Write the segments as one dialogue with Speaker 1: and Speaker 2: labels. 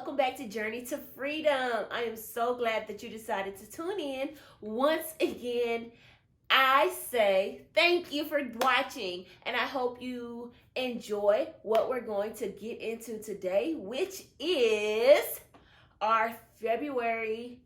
Speaker 1: welcome back to Journey to Freedom. I am so glad that you decided to tune in. Once again, I say thank you for watching, and I hope you enjoy what we're going to get into today, which is our February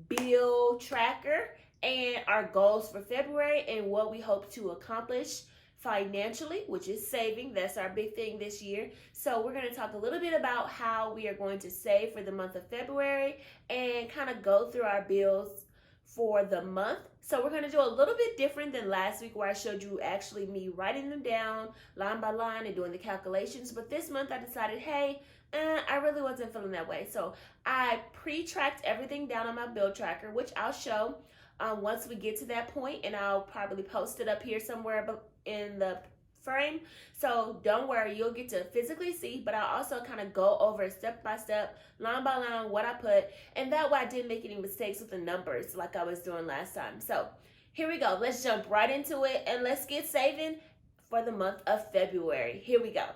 Speaker 1: bill tracker and our goals for February and what we hope to accomplish financially, which is saving. That's our big thing this year. So we're going to talk a little bit about how we are going to save for the month of February and kind of go through our bills for the month. So we're going to do a little bit different than last week where I showed you actually me writing them down line by line and doing the calculations. But this month I decided, hey, I really wasn't feeling that way. So I pre-tracked everything down on my bill tracker, which I'll show once we get to that point, and I'll probably post it up here somewhere in the frame. So don't worry, you'll get to physically see, but I'll also kind of go over step by step, line by line, what I put, and that way I didn't make any mistakes with the numbers like I was doing last time. So here we go. Let's jump right into it, and let's get saving for the month of February. Here we go.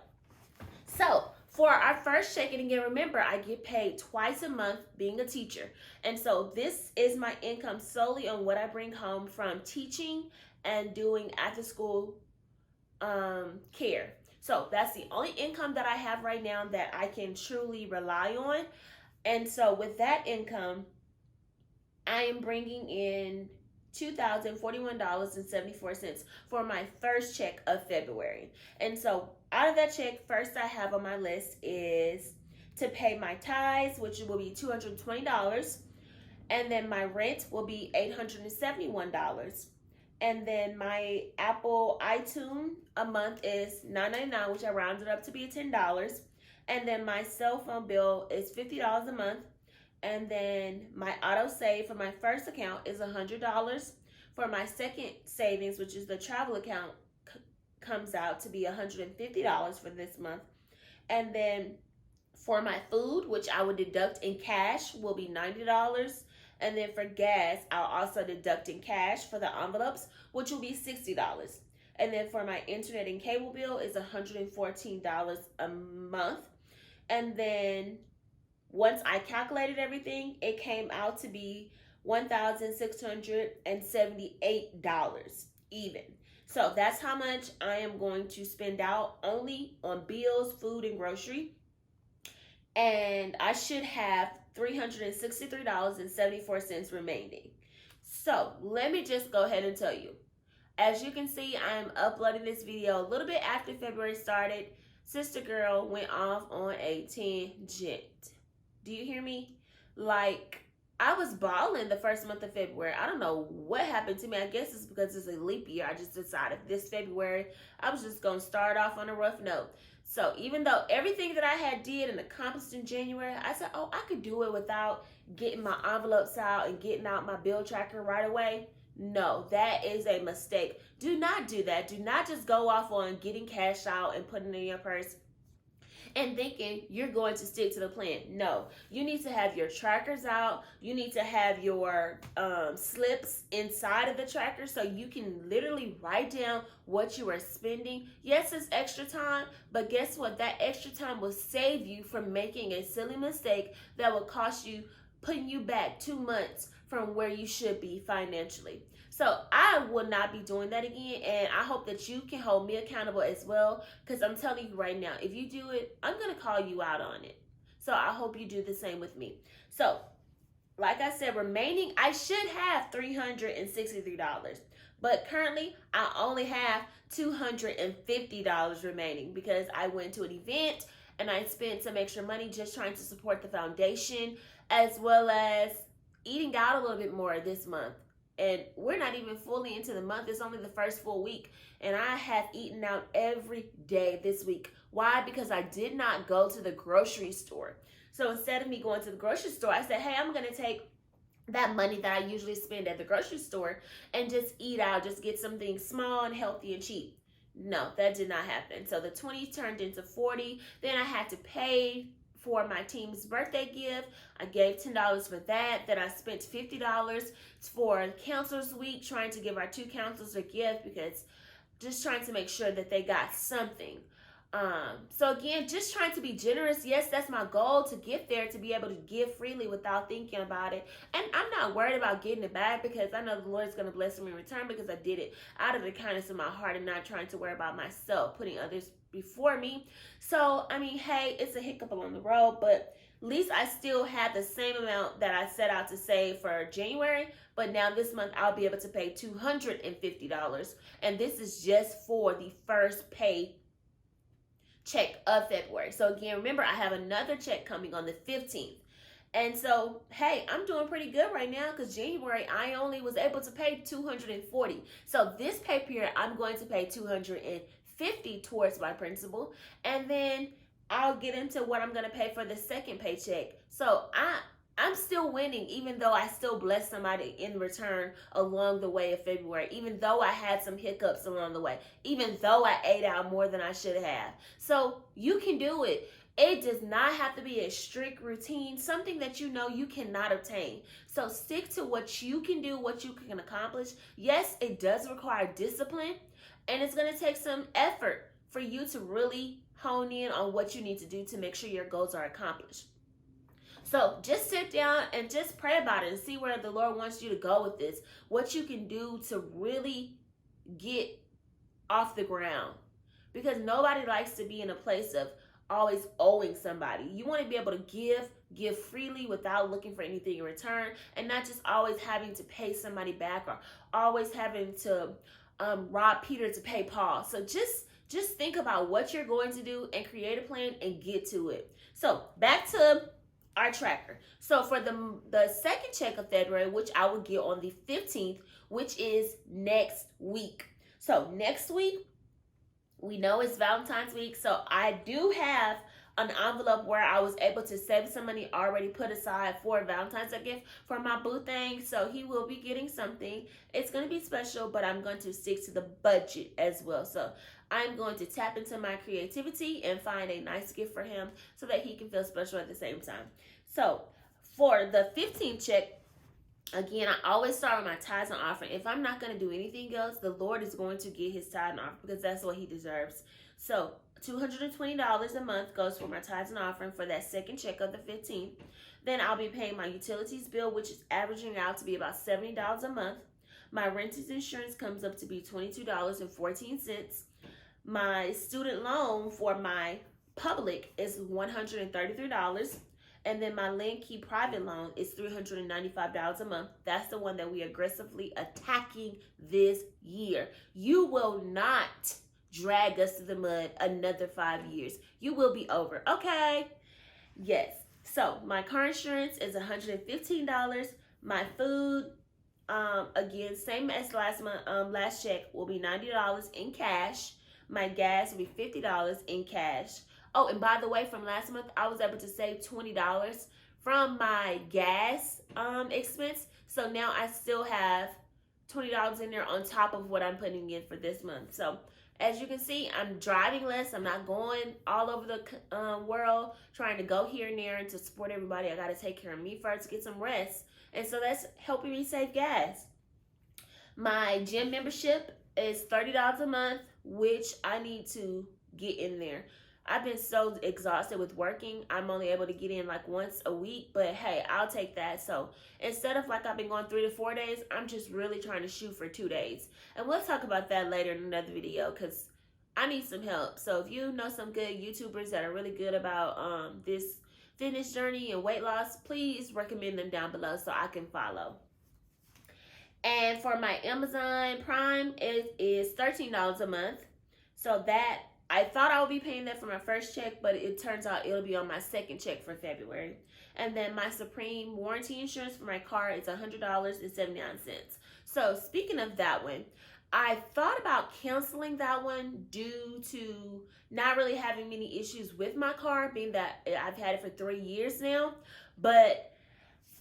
Speaker 1: So for our first check, and again, remember, I get paid twice a month being a teacher. And so this is my income solely on what I bring home from teaching and doing after school care. So that's the only income that I have right now that I can truly rely on. And so with that income, I am bringing in $2,041.74 for my first check of February. And so out of that check, first I have on my list is to pay my tithes, which will be $220. And then my rent will be $871. And then my Apple iTunes a month is $9.99, which I rounded up to be $10. And then my cell phone bill is $50 a month. And then my auto save for my first account is $100. For my second savings, which is the travel account, comes out to be $150 for this month. And then for my food, which I would deduct in cash, will be $90. And then for gas, I'll also deduct in cash for the envelopes, which will be $60. And then for my internet and cable bill is $114 a month. And then once I calculated everything, it came out to be $1,678 even. So that's how much I am going to spend out only on bills, food, and grocery. And I should have $363.74 remaining. So let me just go ahead and tell you. As you can see, I'm uploading this video a little bit after February started. Sister girl went off on a tangent. Do you hear me? Like, I was balling the first month of February. I don't know what happened to me. I guess it's because it's a leap year. I just decided this February, I was just going to start off on a rough note. So even though everything that I had did and accomplished in January, I said, oh, I could do it without getting my envelopes out and getting out my bill tracker right away. No, that is a mistake. Do not do that. Do not just go off on getting cash out and putting it in your purse and thinking you're going to stick to the plan. No, you need to have your trackers out. You need to have your slips inside of the tracker so you can literally write down what you are spending. Yes, it's extra time, but guess what? That extra time will save you from making a silly mistake that will cost you, putting you back 2 months from where you should be financially. So I will not be doing that again, and I hope that you can hold me accountable as well, because I'm telling you right now, if you do it, I'm going to call you out on it. So I hope you do the same with me. So like I said, remaining, I should have $363, but currently I only have $250 remaining because I went to an event and I spent some extra money just trying to support the foundation, as well as eating out a little bit more this month. And we're not even fully into the month. It's only the first full week. And I have eaten out every day this week. Why? Because I did not go to the grocery store. So instead of me going to the grocery store, I said, hey, I'm going to take that money that I usually spend at the grocery store and just eat out, just get something small and healthy and cheap. No, that did not happen. So the 20 turned into 40. Then I had to pay for my team's birthday gift. I gave $10 for that. Then I spent $50 for Counselor's Week, trying to give our 2 counselors a gift because just trying to make sure that they got something. So again, just trying to be generous. Yes, that's my goal, to get there, to be able to give freely without thinking about it. And I'm not worried about getting it back, because I know the Lord's going to bless me in return, because I did it out of the kindness of my heart and not trying to worry about myself, putting others before me. So, I mean, hey, it's a hiccup along the road, but at least I still have the same amount that I set out to save for January. But now this month I'll be able to pay $250. And this is just for the first pay check of February. So again, remember, I have another check coming on the 15th. And so, hey, I'm doing pretty good right now, because January I only was able to pay $240. So this pay period I'm going to pay $250 towards my principal, and then I'll get into what I'm going to pay for the second paycheck. So I'm still winning, even though I still bless somebody in return along the way of February, even though I had some hiccups along the way, even though I ate out more than I should have. So you can do it. It does not have to be a strict routine, something that you know you cannot obtain. So stick to what you can do, what you can accomplish. Yes, it does require discipline, and it's going to take some effort for you to really hone in on what you need to do to make sure your goals are accomplished. So just sit down and just pray about it and see where the Lord wants you to go with this. What you can do to really get off the ground. Because nobody likes to be in a place of always owing somebody. You want to be able to give freely without looking for anything in return, and not just always having to pay somebody back, or always having to rob Peter to pay Paul. So just think about what you're going to do and create a plan and get to it. So back to our tracker. So for the second check of February, which I will get on the 15th, which is next week. So next week, we know it's Valentine's week. So I do have an envelope where I was able to save some money already put aside for Valentine's Day gift for my boo thing. So he will be getting something. It's going to be special, but I'm going to stick to the budget as well. So I'm going to tap into my creativity and find a nice gift for him so that he can feel special at the same time. So for the 15th check, again, I always start with my tithes and offering. If I'm not going to do anything else, the Lord is going to get his tithe and offering, because that's what he deserves. So $220 a month goes for my tithes and offering for that second check of the 15th. Then I'll be paying my utilities bill, which is averaging out to be about $70 a month. My renter's insurance comes up to be $22.14. My student loan for my public is $133. And then my Linkey private loan is $395 a month. That's the one that we aggressively attacking this year. You will not drag us to the mud another 5 years. You will be over. Okay? Yes. So my car insurance is $115. My food, again, same as last month, last check, will be $90 in cash. My gas will be $50 in cash. Oh, and by the way, from last month, I was able to save $20 from my gas expense. So now I still have $20 in there on top of what I'm putting in for this month. So as you can see, I'm driving less. I'm not going all over the world trying to go here and there and to support everybody. I got to take care of me first, get some rest. And so that's helping me save gas. My gym membership is $30 a month, which I need to get in there. I've been so exhausted with working. I'm only able to get in like once a week, but hey, I'll take that. So instead of like I've been going 3 to 4 days, I'm just really trying to shoot for 2 days. And we'll talk about that later in another video, because I need some help. So if you know some good YouTubers that are really good about this fitness journey and weight loss, please recommend them down below so I can follow. And for my Amazon Prime, it is $13 a month. So that, I thought I would be paying that for my first check, but it turns out it'll be on my second check for February. And then my Supreme warranty insurance for my car is $100.79. So speaking of that one, I thought about canceling that one due to not really having many issues with my car, being that I've had it for 3 years now. But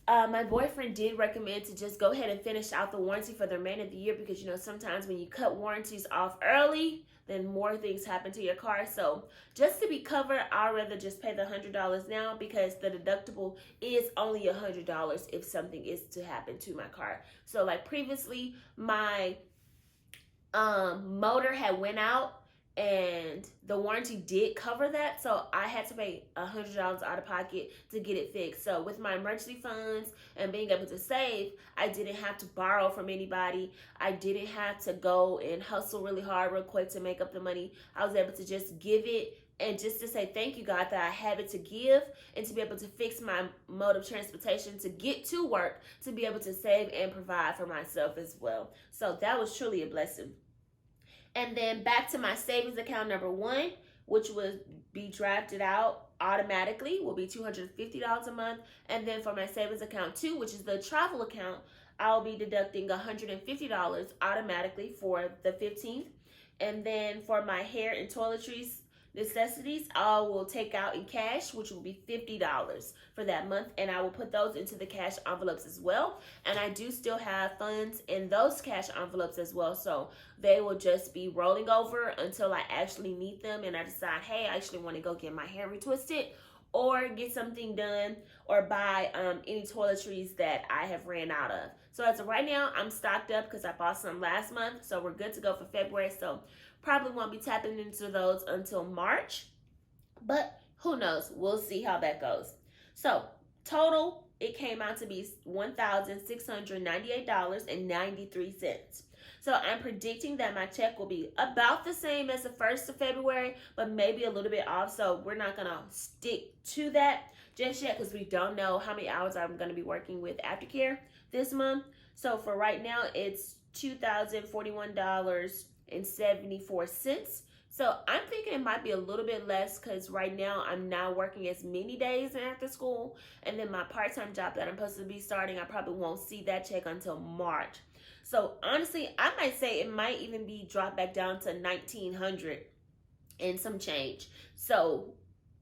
Speaker 1: my boyfriend did recommend to just go ahead and finish out the warranty for the remainder of the year, because, you know, sometimes when you cut warranties off early, then more things happen to your car. So just to be covered, I'd rather just pay the $100 now, because the deductible is only $100 if something is to happen to my car. So like previously, my motor had went out and the warranty did cover that, so I had to pay $100 out of pocket to get it fixed. So with my emergency funds and being able to save, I didn't have to borrow from anybody. I didn't have to go and hustle really hard real quick to make up the money. I was able to just give it, and just to say thank you, God, that I have it to give and to be able to fix my mode of transportation to get to work, to be able to save and provide for myself as well. So that was truly a blessing. And then back to my savings account number 1, which would be drafted out automatically, will be $250 a month. And then for my savings account 2, which is the travel account, I'll be deducting $150 automatically for the 15th. And then for my hair and toiletries necessities, I will take out in cash, which will be $50 for that month, and I will put those into the cash envelopes as well. And I do still have funds in those cash envelopes as well, so they will just be rolling over until I actually need them and I decide, hey, I actually want to go get my hair retwisted or get something done or buy any toiletries that I have ran out of. So as of right now, I'm stocked up because I bought some last month, so we're good to go for February. So probably won't be tapping into those until March, but who knows? We'll see how that goes. So total, it came out to be $1,698.93. So I'm predicting that my check will be about the same as the 1st of February, but maybe a little bit off. So we're not going to stick to that just yet because we don't know how many hours I'm going to be working with aftercare this month. So for right now, it's $2,041.74. So I'm thinking it might be a little bit less because right now I'm not working as many days after school. And then my part-time job that I'm supposed to be starting, I probably won't see that check until March. So honestly, I might say it might even be dropped back down to $1,900 and some change. So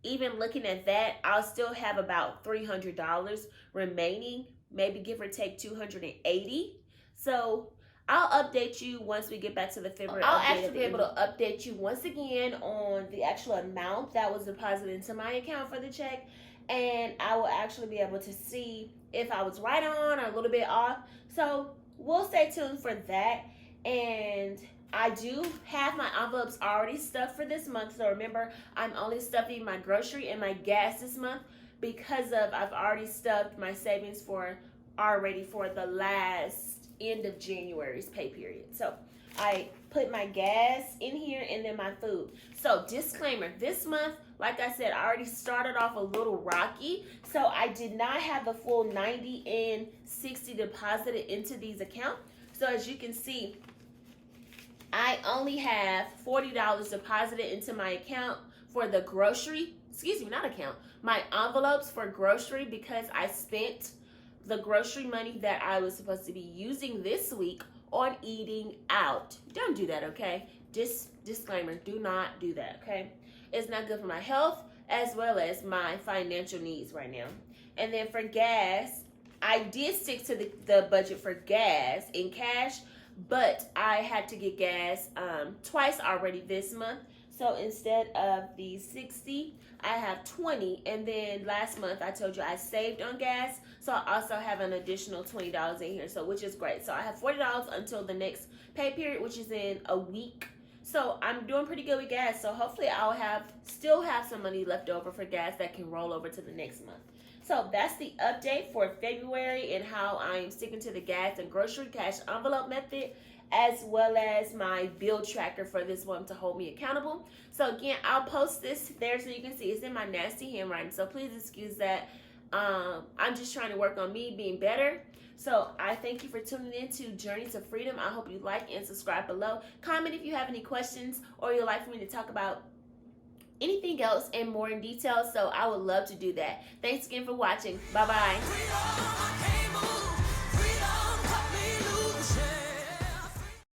Speaker 1: even looking at that, I'll still have about $300 remaining, maybe give or take $280. So I'll update you once we get back to the February. I'll actually be able to update you once again on the actual amount that was deposited into my account for the check. And I will actually be able to see if I was right on or a little bit off. So we'll stay tuned for that. And I do have my envelopes already stuffed for this month. So remember, I'm only stuffing my grocery and my gas this month because I've already stuffed my savings for the last end of January's pay period. So I put my gas in here and then my food. So disclaimer, this month, like I said, I already started off a little rocky. So I did not have the full 90 and 60 deposited into these accounts. So as you can see, I only have $40 deposited into my account for the my envelopes for grocery, because I spent the grocery money that I was supposed to be using this week on eating out. Don't do that, okay? Disclaimer, do not do that, okay? It's not good for my health as well as my financial needs right now. And then for gas, I did stick to the budget for gas in cash, but I had to get gas twice already this month. So instead of the 60, I have 20. And then last month, I told you I saved on gas. So I also have an additional $20 in here, so which is great. So I have $40 until the next pay period, which is in a week. So I'm doing pretty good with gas. So hopefully I'll still have some money left over for gas that can roll over to the next month. So that's the update for February and how I'm sticking to the gas and grocery cash envelope method, as well as my bill tracker for this one to hold me accountable. So again, I'll post this there so you can see. It's in my nasty handwriting, so please excuse that. I'm just trying to work on me being better. So I thank you for tuning in to Journey to Freedom. I hope you like and subscribe below. Comment if you have any questions or you'd like for me to talk about anything else and more in detail. So I would love to do that. Thanks again for watching. Bye-bye.